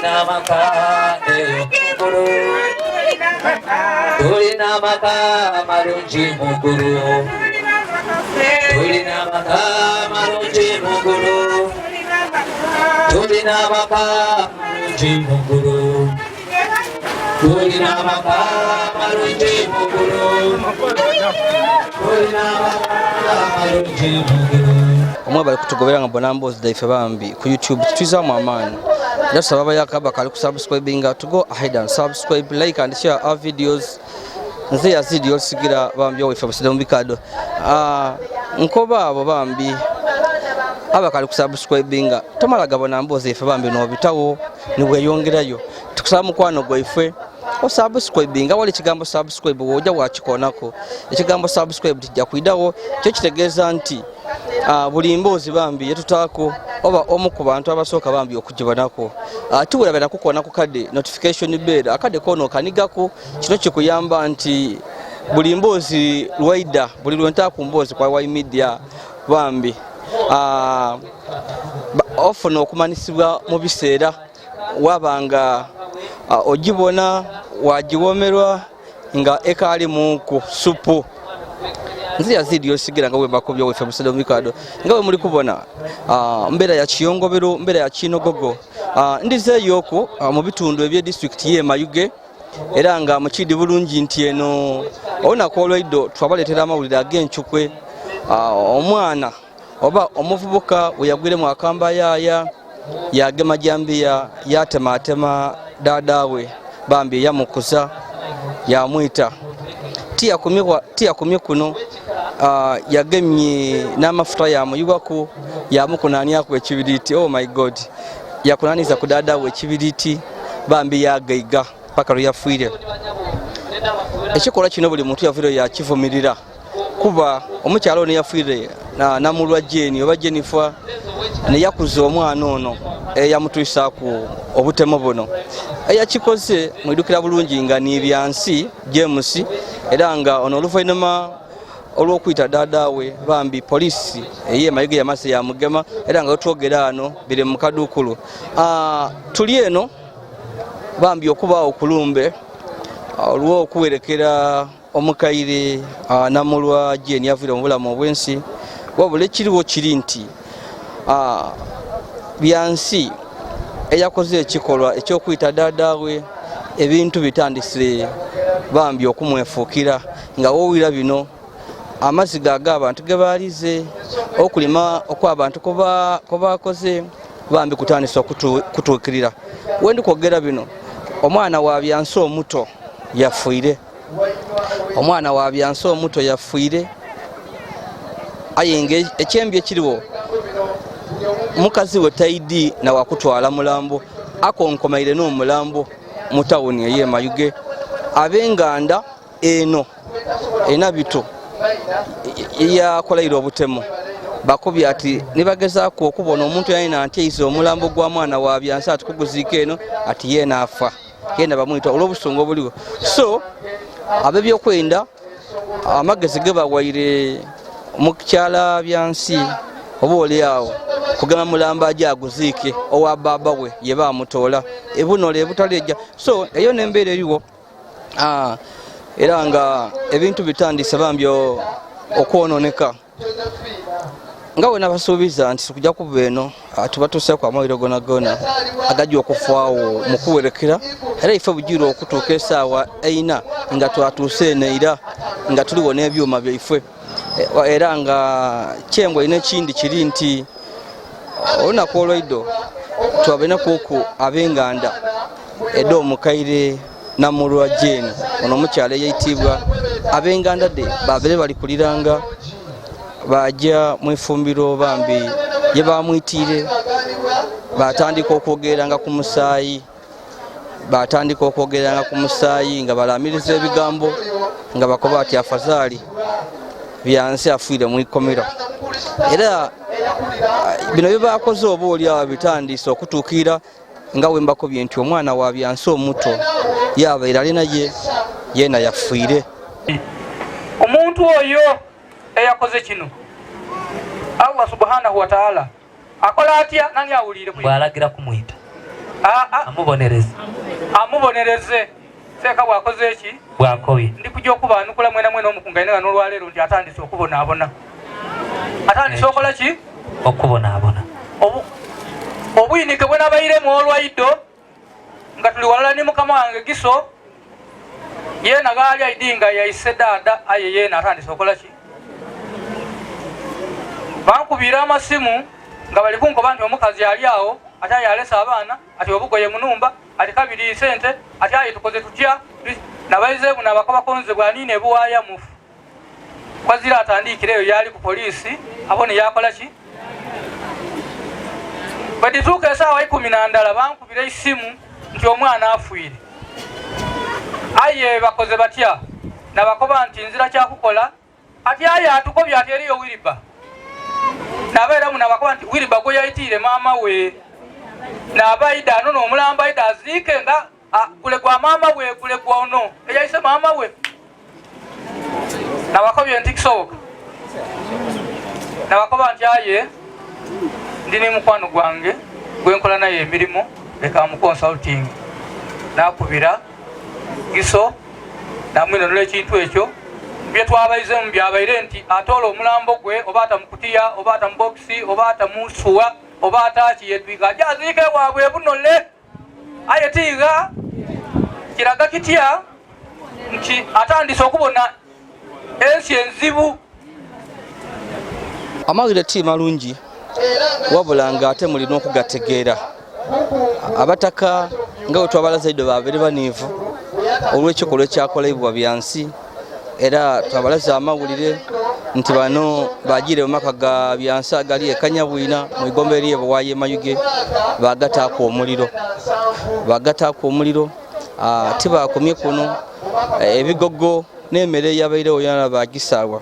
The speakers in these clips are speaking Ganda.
tulina maka mukuru tulina maka marungi mukuru tulina maka marungi mukuru tulina maka marungi mukuru tulina maka marungi mukuru tulina maka marungi mukuru. Omwe bali kutugobera nga bonambozi daife bambi ku YouTube twiza mu amani. Just sababa yakaba kali ku subscribinga to go ahead and subscribe, like and share our videos. Nze Yazid Yolisigira bambi owe fabusida mbikado. Nkoba abo bambi abakali ku subscribinga tomalaga bonambozi ife bambi no bitawo niwe yongerayo. Tukusaba mukwano gwaife o subscribinga wali kigambo subscribe woja wakikonako. Ekigambo subscribe tijja kuidawo kyo kitegeeza nti buli mboozi bambi yetutaako oba omu ku bantu abasooka bambi okugibonako tuwulabira kukoona ku kade notification bell akade kono kanigako kino kikuyamba nti buli mboozi lwaida buli lwenta ku mboozi kwa Wai Media bambi ofuna okumanisibwa mu biseera wabanga ogibona wagiwomerwa nga ekaali muku supu. Nzi Yazid Yolisigira nga wemba kubyo wefe musado mikado ngawe muri kubona mbera ya Kiyongobero mbera ya Kinogogo ndize yoko mu bitundu ebye district ye Mayuge era nga mukidi bulungi nti eno ona kolwaido twabaletera amawulira agenchukwe omwana oba omuvubuka uyagwire mu akamba yagema jambiya yatematema dadawe bambi yamukuza yamwita tia kumye kuno yagemye n'amafuta yamuyibako yamukunania ku ekibiriti. Oh my god, yakunaniza ku dada we ekibiriti bambi yagaiga paka yafuire. Ekikola kino buli muntu yaviro yakivumirira kuba omukyala ono yafuire na mulwa Jeni oba Jennifer ne yakuza omwana ono eyamutwisa ku obutemo buno eyakikoze mwidukira bulungi nga ni byansi James era nga ono oluvannyuma olw'okuyita dadawe bambi polisi eye Mayuge yamase ya mugema era nga otwogera ano biri mu kadukulu. Tuli eno bambi okuba okulumbe olwo okuwerekera omukaire namulwa Jeni yavira mu bulamu obwensi wabula kiriwo kiri nti byansi eyakoze ekikolwa ekyokuyita dadawe ebintu bitandisire bambi okumwefuukira nga wowira bino amaziga ag'abantu gebalize okulima okw'abantu kobakoze bambi kutandisa kutuukirira. Wendi kwogera bino omwana wa byansi omuto yafuire omwana wa byansi omuto yafuire ayenge ekyembi ekiriwo mukazi we taidi na wakutwala mulambo akonkomaire n'omulambo mu tawuni eye Mayuge abenganda eno enabito yakolaire obutemo bakubi ati nibagezaako okubona omuntu yalina anteize omulambo gwa mwana wa byansi ati kuguziika eno ati yena afa yena bamwita olw'obusungu obuliwo. So ab'ebyokwenda amagezi gebawaire omukyala byansi oba oli awo kugema mulamba aje aguziike owa baba we ye bamutoola ebunole ebutaleja. So eyo nembeera eriwo era nga ebintu bitandise bambi okwononeka nga we nabasuubiza nti kujja kuba eno tubatuuseeko amawulire gona agajja okufaawo mu kuwerekera era ife bugirwa okutuuka essaawa 4 nga twatuuse eneira nga tuliwo n'ebyuma byaife era nga kyembwe n'ekindi kiri nti olunaku olwaido twabenakuoku ab'enganda edda omukaire namulwa Jeni ono omukyala eyayitibwa ab'enganda de babere bali kuliranga bajja mu ifumbiro bambi ye bamwitire batandika okwogeranga ku musaayi nga balamiriza ebigambo nga bakoba ati afazaali byansi afuire mu ikomero era bino byebakoze oba oli awo bitandise okutuukira nga wembakobye nti omwana wa byansi omuto yabaire alina yena yafuire. Omuntu oyo eyakoze kino Allah subhanahu wa ta'ala akola atya nani awulire bwalagira kumwita amubonereze seeka bwakoze eki bwakobye ndi kujja okubaanukula mwena mwena omukungaine nga n'olwaleero nti atandise okubonaabona atandise okola ki okubonaabona obuyinike bwe nabairemu olwaido nga tuli walala ne mukama wange Giso yeena gaali aidi nga yaise dada aye yeena atandise okola ki bankubira amasimu nga bali kunkoba nti omukazi ali awo ate yalesa abaana ati obugoye munumba ati kabiri sente ati aye tukoze tutya nabayizeemu nabakabakonze bwanine buwaya mufu kwazira atandiikireyo yali ku poliisi abone yakola ki badituuka esaawa 12 bankubira isimu nti omwana afiire aye bakoze batya nabakoba nti nzira kyakukola ati aye atukobye ati eriyo wiriba nabeeramu nabakoba nti wiriba gwe yayitiire maama we nabaida ano n'omulamba aida aziike nga gule gwa maama we gule gwa ono eyayise maama we nabakobye nti kisoboka nabakoba nti aye ndi ne mukwano gwange gwenkola naye emirimu leka mu consulting nakubira Giso namwinonera ekintu ekyo bye twabaizemu byabaire nti atoola omulambo gwe oba atamukutiya oba atamubokisi oba atamusuwa oba ataki yetwiga ajaziike waabwe ebunole aye tiiga kiraga kitya nti atandise okubona ensi enzibu amawulire ti malungi wabula nga ate mulina okugategeera abataka nga bwe twabalaza iddo babeere baniivu olw'ekikolwa ekyakolebwa byansi era twabalaza amawulire nti bano bagiire mu maka ga byansi agali ekanyabwina mu igombe erye bwaye mayuge bagataako omuliro tibakomye kuno ebigogo n'emmere eyabairewo yona bagisaawa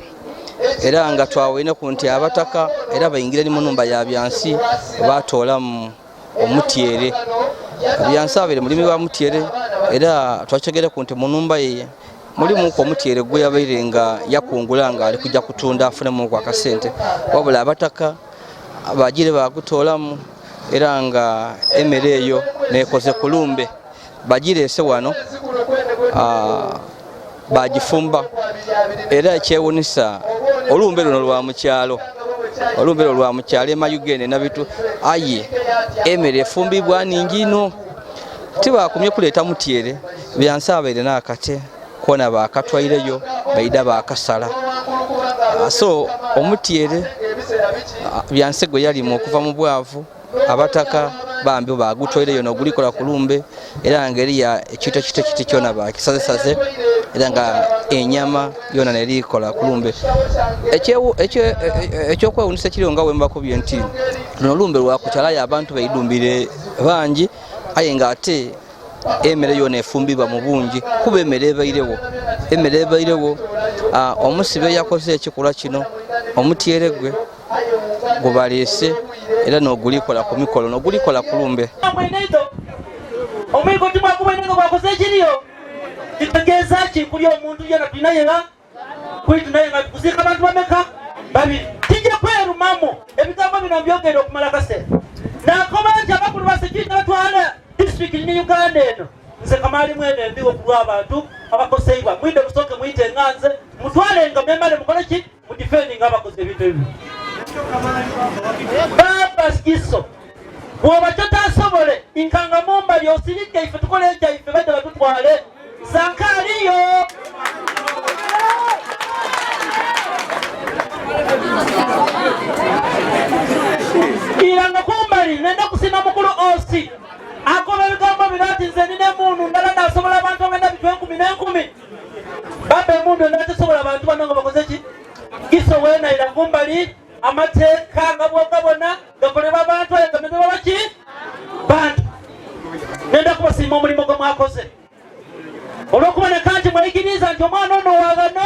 era nga twaweneku nti abataka era bayingire ni mu nnumba ya byansi batoolamu omutyere byansi abaire mulimi bwa mutyere era twakyogereku nti mu nnumba ye mulimu ku omutyere gwe yabaire nga yakungula nga ali kujja kutunda afunemu ku akasente wabula abataka bagire bagutoolamu era nga emmere eyo nekoze kulumbe bagireese wano bagifumba era ekyewunisa olumbe luno lwa mukyalo emayugende nabitu aye emmere efumbibwa ningi ino tibakumye kuleeta mutyere byansi abaire n'akate kona bakatwaireyo baida bakasala so omutyere byansi gwe yalimu okuva mu bwavu abataka bambi bagutwaireyo n'ogulikola kulumbe era nga eriya ekito kyona bakisazesaze era nga enyama yona nerikola kulumbe ekyokwewunisa kiriyo nga wembakubye nti luno lumbe lwakukyalayo abantu baidumbire bangi aye nga ate emmere yona efumbibwa mu bungi kuba emmere ebairewo omusibe yakoze ekikolwa kino omutyere gwe gubaleese era n'ogulikola ku mikolo n'ogulikola kulumbe omwiko timwakubwenenga gwakoze ekiriyo kitegeeza ki kuli omuntu yena tulinayera kwitunayenga tukuziika abantu bameka babiri tijja kwerumamu ebigambo bino mbyogere okumala kaseera nakoba nti abakulu basekirite batwala disitulikiti ne Uganda eno nze kamaalimu eno embiwo kulwa abantu abakoseibwa mwinde musooke muyite enganze mutwalenga memale mukole ki mudifendinga abakoze ebintu ebibi baba Giso bwoba totasobole nkanga mumbali osirike ife tukole ekyaife badde batutwale sankaliyo iranga kumbali nenda kusima mukulu osi akoba ebigambo bino ati nze nina emundu ndala nasobola abantu agenda bitu 10 baba emundu endala tesobola abantu bano nga bakoze ki Giso wenaira kumbali amateeka nga bwogabona gakolebwa abantu aye gamezebwa baki bantu nenda kubasiima omulimu gwe mwakoze olw'okuboneka nti mweyigiriza nti omwana ono wagano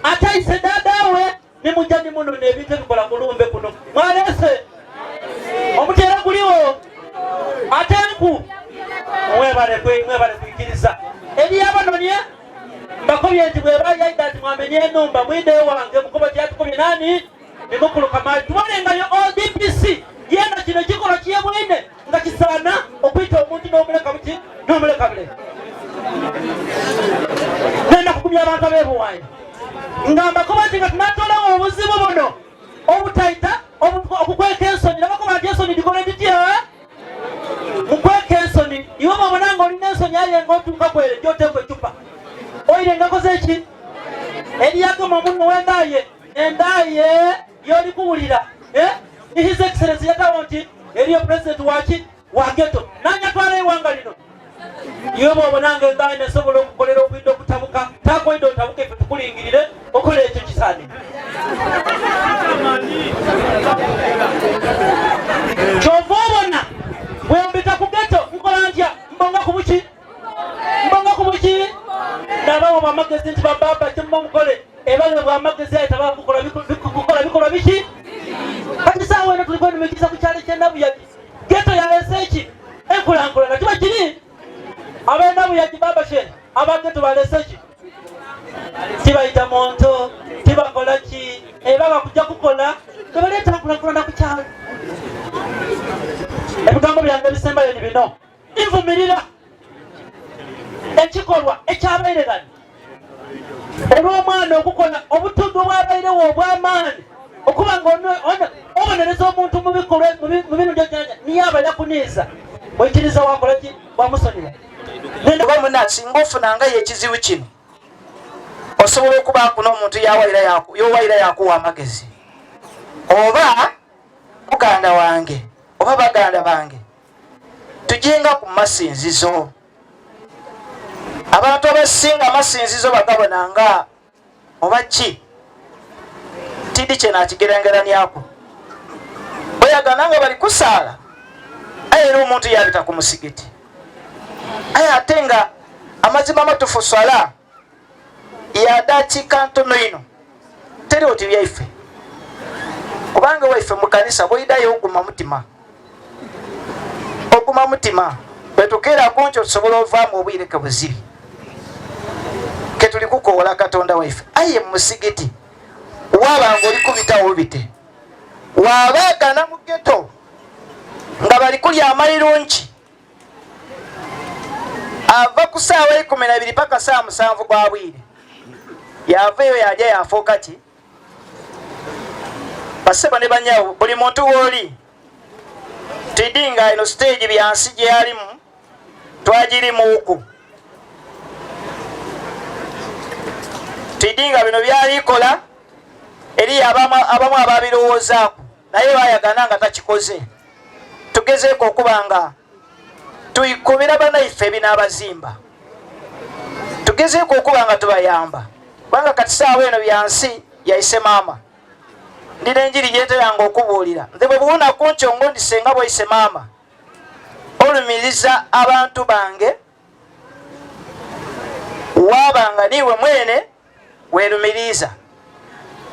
atayise daadawe nimujja nimunona ebintu ebikola kulumbe kuno mwaleese omutyera guliwo ate enku mwebale kuyigiriza eri abanonye mbakobye nti bwebayaida nti mwamenye enumba mwideyo wange mukoba tyatukobye nani nimukulu kamali tuwalengayo ODPC yena kino kikola kiyebwine nga kisaana okwita abebuwayo ngamba kuba nti nga tunatolawo obuzibu buno obutaita okukweka ensonyi nabakuba nti ensonyi dikola ditya mukweka ensonyi iwe babona nga olina ensonyi ayenga otuuka kwere gyoteekwa ecupa oire ngakoze eki eriyagema omunno wendaye endaye yoli kuwulira ni his excellence yatawo nti eriyo president waki wageto nanyatwala ewanga lino iwe bwobonanga endaye nesobola okukolera obwidde okutabuka takoide otabuka efe tukulingirire okola ekyo kisaani kyova obona bwembita ku geto nkola ntya mbonga ku buki nabawo bamagezi nti bababa kyemma omukole ebawe bwamagezi aye tabakukola bikola biki kati saawa eno tuliko enumikiriza ku kyalo ky'enabuyagi geto yalese eki enkulankulana kiba kiri ab'enabuyagi babashe abageto balese ki tibayita monto tibakola ki ebaga kujja kukola tebaleeta nkulankulana ku kyalo ebigambo byange ebisembayo ni bino nvumirira ekikolwa ekyabaire gani olw'omwana okukola obutudde obwabairewo obw'amaani okuba nga obonereza omuntu mu bino gyonyanya niye abaira kuniiza oikiriza wakola ki wamusonera oba muna singa ofunanga yekizibu kino osobola okubaako n'omuntu yowaira yakuwa amagezi oba muganda wange oba baganda bange tujenga ku masinzizo abantu abasinga amasinzizo bagabonanga oba ki tidi kyena akigerangeranyako bweyagananga bali kusaala aye era omuntu yabita ku musigiti aye ate nga amazima amatufu swala yadakiika ntono ino teri oti byaife kubanga waife mu kanisa bwoyidayo oguma mutima bwetukeerako nkyo tusobola ovaamu obwireke buzibi ketuli kukowola katonda waife aye musigiti wabanga oli kubitawo bite wabaagana mu geto nga bali kulya amalirungi ava ku saawa 12 paka saa 7 gwa bwire yavaeyo yajja yafuuka ki baseba ne banyawo buli muntu wooli tidinga ino stage byansi gye yalimu twagirimuuku tidinga bino byalikola eri abamu ababirowoozaako naye bayagana nga takikoze tugezeeko okuba nga tuyikubira banaife ebinaabazimba tugezeeko okuba nga tubayamba kubanga kati saawa eno byansi yaise maama ndina enjiri gyeteranga okubuulira nze bwe buwunaku nkyongo ndisenga bwaise maama olumiriza abantu bange wabanga niwe mwene werumiriza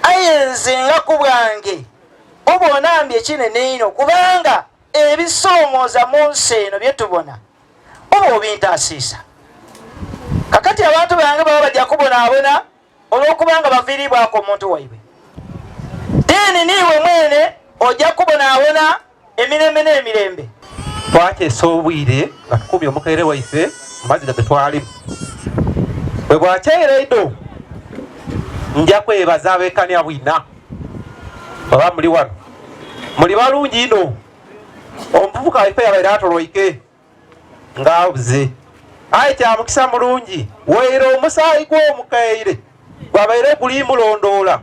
aye nze nga ku bwange oba onambye kinene ino kubanga ebisoomooza mu nsi eno byetubona oba obintaasiisa kakati abantu bange baba bajja kubonaabona olw'okubanga baviiribwako omuntu waibwe deni niwe mwene ojja kubonaabona emirembe n'emirembe twakyesa obwire nga tukubye omukaire waife amazzi ga getwalimu bwe bwakyereido nja kwebaza abekania bwina oba muli wano muli balungi ino omuvubuka waife yabaire atoloike ngaabuze aye kyamukisa mulungi weire omusaayi gw'omukaire gwabaire gulimulondoola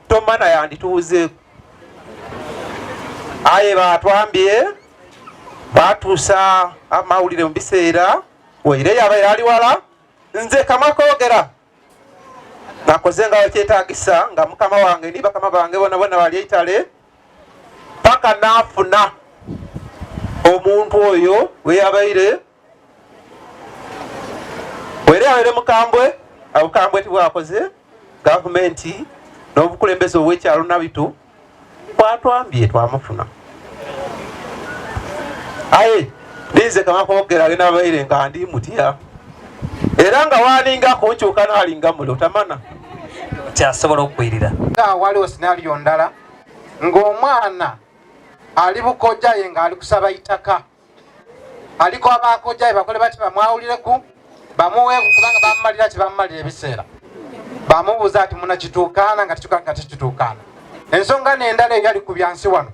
tomana yandituuzeeko aye batwambye batuusa amawulire mu biseera weire yabaire ali wala nze kama koogera nakoze nga wekyetaagisa nga mukama wange ni bakama bange bona bali eitale paka naafuna omuntu oyo weyabaire were yabaire mukambwe obukambwe tibwakoze gavumenti n'obukulembeze obw'ekyalo nabitu twatwambye twamufuna aye ninze kama koogera agenda abaire nga ndi mutya era nga walingako nkyuka nalinga muli otamana kyasobola okukwirira waliwo sinaliyo ndala ng'omwana ali bukojjaye ng'ali kusaba itaka aliko abakojjaye bakole bati bamwawulireku bamuweeku kubanga bamumalira kyebamumalira ebiseera bamubuuza ati munakituukaana nga tekituukaana. Ensonga n'endala eyali ku byansi wano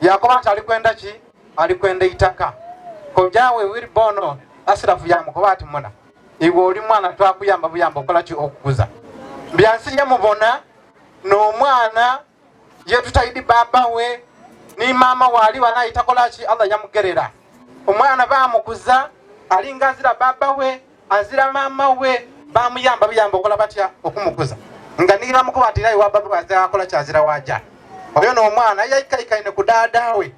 yakoba nti alikwenda ki? Alikwenda itaka. Kojaawe Wilbono Asirafu yamukoba ati muna iwe oli mwana twakuyamba buyamba okola ki? Okukuza. Byansi yamubona n'omwana yetutayidi baba we ni mama wali wanayitakola ki? Allah yamugerera. Omwana bamukuza alinga azira baba we azira mama we bamuyamba buyamba okola batya? Okumukuza. Nga niba mukuba ati naye wa baba wazira akola kyazira waja. Oyo n'omwana yayikaikaine ku daada we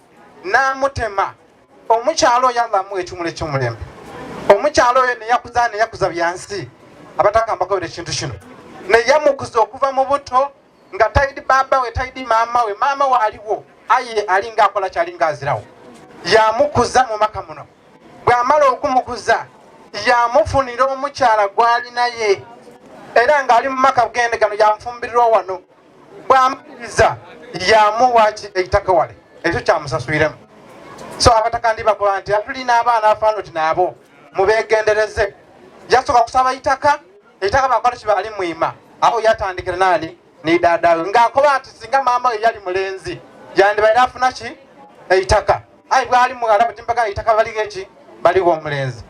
n'amutema. Omukyalo yallamu ekimule ky'omulembe. Omukyalo oyo ne yakuza byansi abatakambako bire kintu kino. Ne yamukuza okuva mu buto nga tayidi baba we tayidi mama we. Mama we aliwo aye alinga akola kyalinga azirawo. Yamukuza mu maka muno. Bw'amala okumukuza yamufunira omukyala gwali naye era ng'ali mu maka bugende gano yamufumbirwa wano. Bw'amaliza yamuwa eitaka wale ekyo kyamusaswiremu. So abataka ndi bakola nti atulina abaana afaano ti nabo mubegendereze. Yasoka kusaba itaka bakola kibali mwima aho yatandikira nani ni dada ng'akoba ati singa mama we yali mulenzi yandibaira afuna ki? Eitaka. Ayi bwali mugala butimpaka itaka bali geki? Bali omulenzi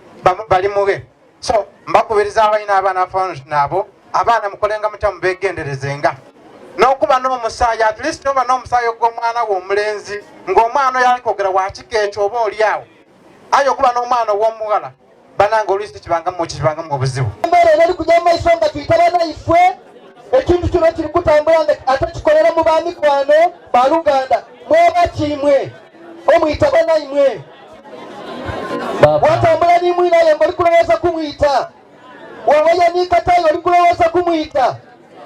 bali muge. So mbakubiriza abalina abaana afaano ti nabo abaana mukolenga mutya mubegenderezenga. N'okuba n'omusaayi at least oba n'omusaayi gw'omwana w'omulenzi ng'omwana oyo alikogera wakika ekyo oba oli awo. Aye okuba n'omwana ow'omuwala bananga oluusi kibangamu obuzibu. Embeera eri kujja mu maiso nga tuyitaba ifwe ekintu kino kiri kutambula nga ate kikolera mu baamikwano baluganda mweba kimwe omuyitaba naimwe watambula nimwi naye nga oli kulowooza kumuyita wawayanikatayo oli kulowooza kumuyita.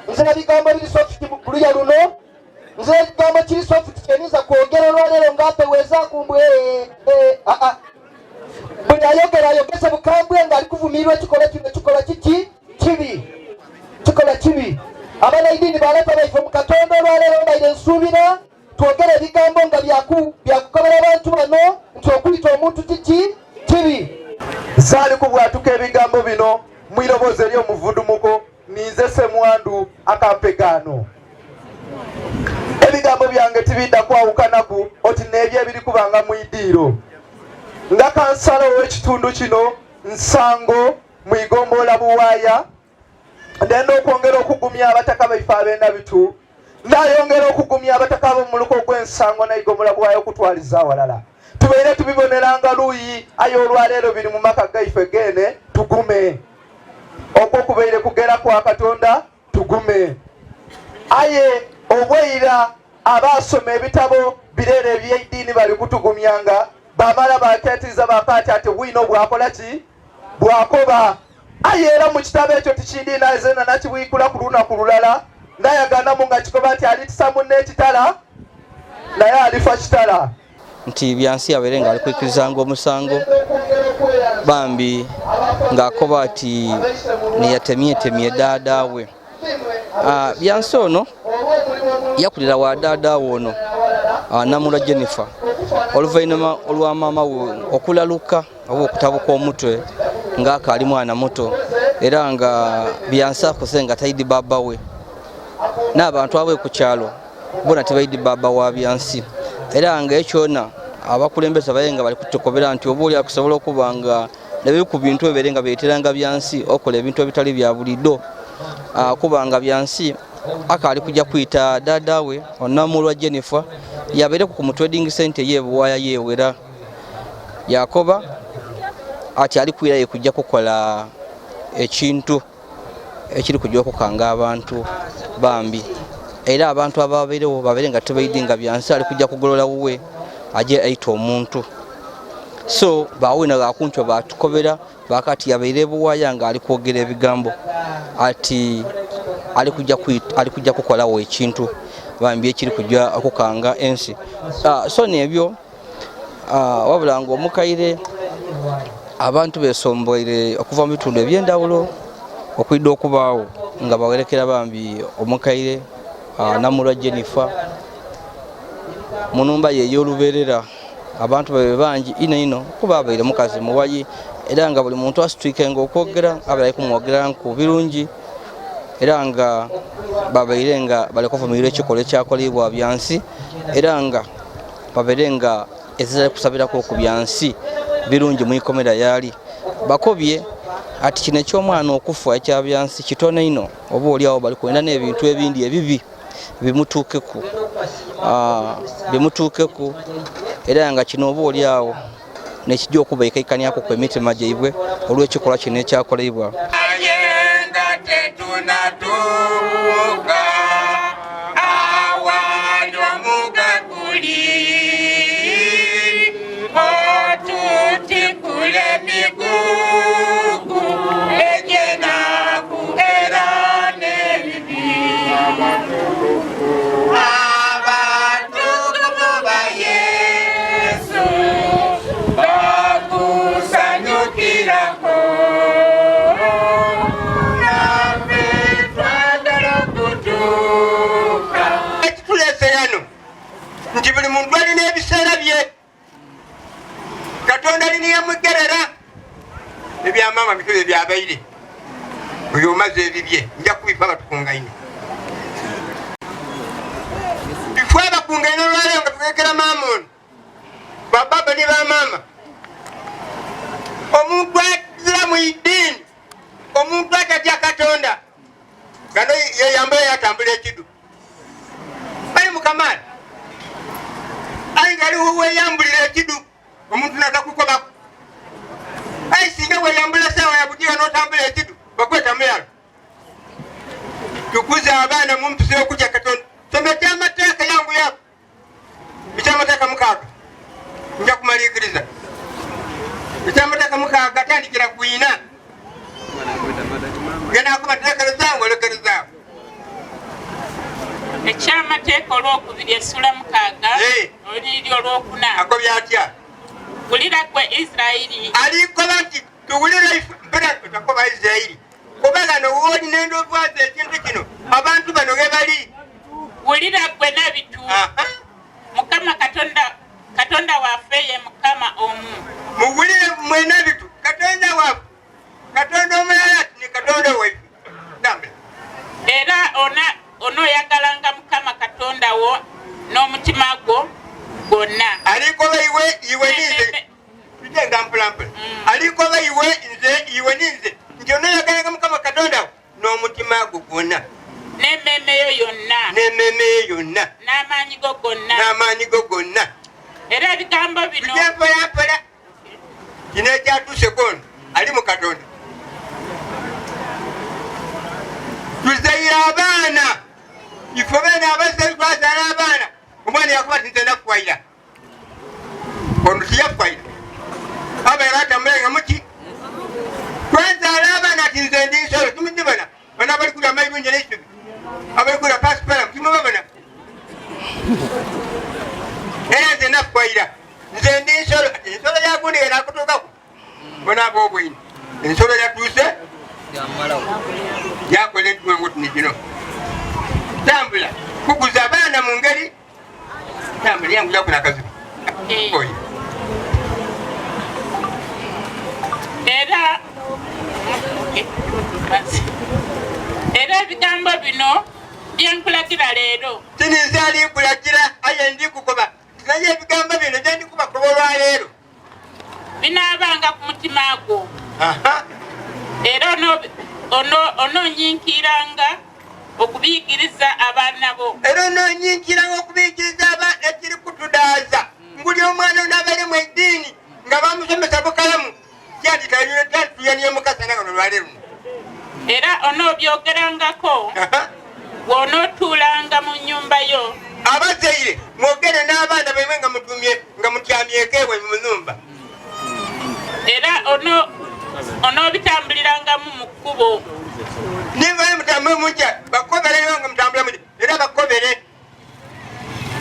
Nze na bigambo biri soft ku luya luno. Nze ekigambo kiri soft kyeniza kwogera olwaleero ng'apeweeza kumbwe buli ayogera ayogese bukambwe ng'ali kuvumirwa ekikola kino kikola kiki? Kikola kibi. Abanayidini baleeta baife mu Katonda olwaleero mbaire nsuubira twogere ebigambo nga byakukobera abantu bano nti okuyita omuntu kiki? Kibi. Zaali kubwatuka ebigambo bino mwiroboozi eri omuvundumuko ninze Semwandu akampegano. Ebigambo byange tibidda kwawukanaku oti n'ebyo ebiri kubanga mu idiiro. Nga kansala ow'ekitundu kino Nsango mu Igomboola Buwaaya ndenda okwongera okugumya abataka baife ab'endabitu ndayongera okugumya abataka ab'omuluko gw'Ensango na Igomboola Buwaaya okutwaliza awalala. Tubeire tubiboneranga luuyi aye olwaleero biri mu maka gaife gene tugume. Okwo kubeire kugera kwa Katonda tugume. Aye obweira abasoma ebitabo birere eby'eddiini bali kutugumyanga bamala baketiza bakati ati bwino bwakola ki? Bwakoba. Aye era mu kitabo ekyo tikindi nazena nakibwikula ku lunaku lulala ndayaganamu nga kikoba nti alitisa munne ekitala naye alifa kitala. Nti byansi abeere nga alikwikirizanga omusango bambi ng'akoba ati neyatemyetemye daada we. Byansi ono yakulira wa daada we ono Namulwa Jennifer oluvannyuma olwa maama we okulaluka oba okutabuka omutwe ng'akaali mwana muto era nga Byansi akuse nga tayidi baba we n'abantu abwe ku kyalo bona tebayidi baba wa Byansi era nga ekyona abakulembeze baye nga bali kutukobera nti oba oli akusobola okuba nga nabe ku bintu ebere nga beeteranga Byansi okola ebintu ebitali bya bulido kuba nga Byansi akaali kujja kuyita daada we Namulwa Jennifer yabeere ku mutrading center ye Buwaaya yewera yakoba ati ali kwirayo kujja kukola ekintu ekiri kujja okukanga abantu bambi era abantu ababeerewo babeere nga tebayidinga Byansi ali kujja kugolola wuwe aje aita omuntu. So bawina gakuncho batukobera bakati yabeere Buwaaya nga ali kwogera ebigambo ati ali kujja kukolawo ekintu bambi ekiri kujja okukanga ensi. So nebyo wabula nga omukaire abantu besomboire okuva mu bitundu eby'endawulo okwidde okubaawo nga bawerekera bambi omukaire Namulwa Jennifer mu nnumba ye ey'olubeerera abantu babe bangi ino kuba abaire mukazi muwayi era nga buli muntu asitwikenga okwogera abalali kumwogera ku birungi era nga babeire nga balikuvumirira ekikolwa ekyakolebwa byansi era nga babeire nga ezizali kusabirako ku byansi birungi mu ikomera yali bakobye ati kino eky'omwana okufa ekya byansi kitono ino oba oliawo bali kwenda n'ebintu ebindi ebibi bimutuukeku era nga kino oba oliawo nekijja okubaikaikaniako kw'emitima gyaibwe olw'ekikolwa kino ekyakolebwa. Nti buli muntu alina ebiseera bye Katonda aliniyamugerera ebyamaama bituwe byabaire oyo omaze ebibye nja kubifa batukungaine bifwe abakungaine olwaleero nga tukekera maama ono bababa ne bamaama omuntu azira mu iddiini omuntu atatya Katonda gano yeyambula yatambula ekidu bali mukamaani ayi ngali weyambulira ekidu omuntu nakakukobaku ayi singa weyambula sawa yabugira n'otambula ekidu bakweta muyalo tukuze abaana mu mpisa y'okutya Katonda soma ekyamateeka yangu yako ekyamateeka 6 nja kumaliikiriza ekyamateeka 6 gatandikira ku 4 genda akubateekerezaawo olekerezaawo ekyamateeka olwokubiri essula 6 oliri olwokuna akobya atya wulira gwe Isirayiri alikola nti tuwulira mpera takoba Isirayiri kubanga nowooli nendobwaza ekintu kino abantu bano ge bali wulira gwe nabitu Mukama Katonda waffe ye Mukama omu muwulire mwena bitu Katonda waffe Katonda omulala ni Katonda waffe era onooyagalanga Mukama Katonda wo n'omutima gwo gwonna alikoba iwe ninze tujenga mpulampula alikoba iwe ninze nti onooyagalanga Mukama Katonda wo n'omutima gwo gwonna n'emmeeme yo yonna n'amaanyi go gonna era ebigambo bino mpolampola kino ekyatuuse kono ali mu Katonda tuzayira abaana ifo bena abazali twazaala abaana omwana yakuba ti nze nakuwaira ono tiyakuwaira abaira atambulenga muki twazaala abaana ati nze ndi nsolo tumidibona bana abali kulya maibunje n'eisubi abali kulya pasiparam timubabona era nze nakuwaira nze ndi nsolo ati ensolo yagundi enakutuukaku bona aboobwini ensolo yatuuse yakola ekiwango tini kino tambula kuguza abaana mu ngeri tambula yangu yakuna akazibu era ebigambo bino byenkulagira leero tininze alinkulagira aye ndikukoba naye ebigambo bino gyendikubakoba olwaleero binaabanga ku mutima gwo era ononyinkiranga okubiyigiriza abaana bo era ononyinkiranga okubiyigiriza abaana ekiri kutudaaza nguli omwana onabali mu eddiini nga bamusomesa bukalamu kyatituyaniye mukasana gano lwaleero era onobyogerangako bw'onootuulanga mu nnyumba yo abazaire mwogere n'abaana baimwe nga mutyamyekeebwe mu nyumba era onoobitambulirangamu mu kkubo nibaye mutambule mujja bakobere nga mutambula muli era bakobere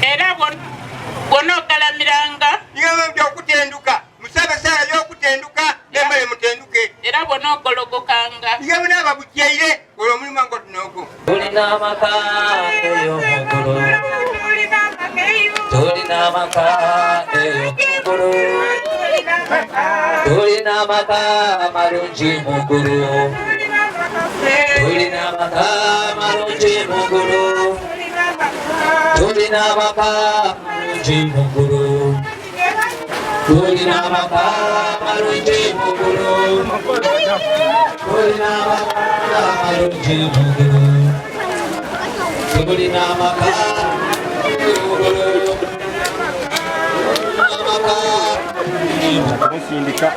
era bw'onoogalamiranga ngamba byokutenduka musabasaala byokutenduka nembale mutenduke era bw'onoogologokanga ngamba naababukyaire olwo omulimu ngo tunoogo tulina amaka ey'omugulu tulina amaka ey'omugulu tulina amaka amalungi mugulu tulina amaka amalungi muggulu tulina amaka amalungi muggulu tulina amaka amalungi muggulu tulina amaka amalungi muggulu tulina amaka Sindika.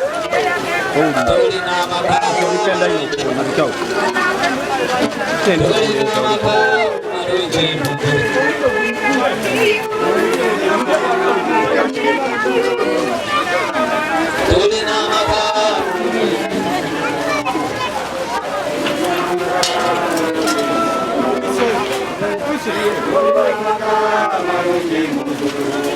Thank you.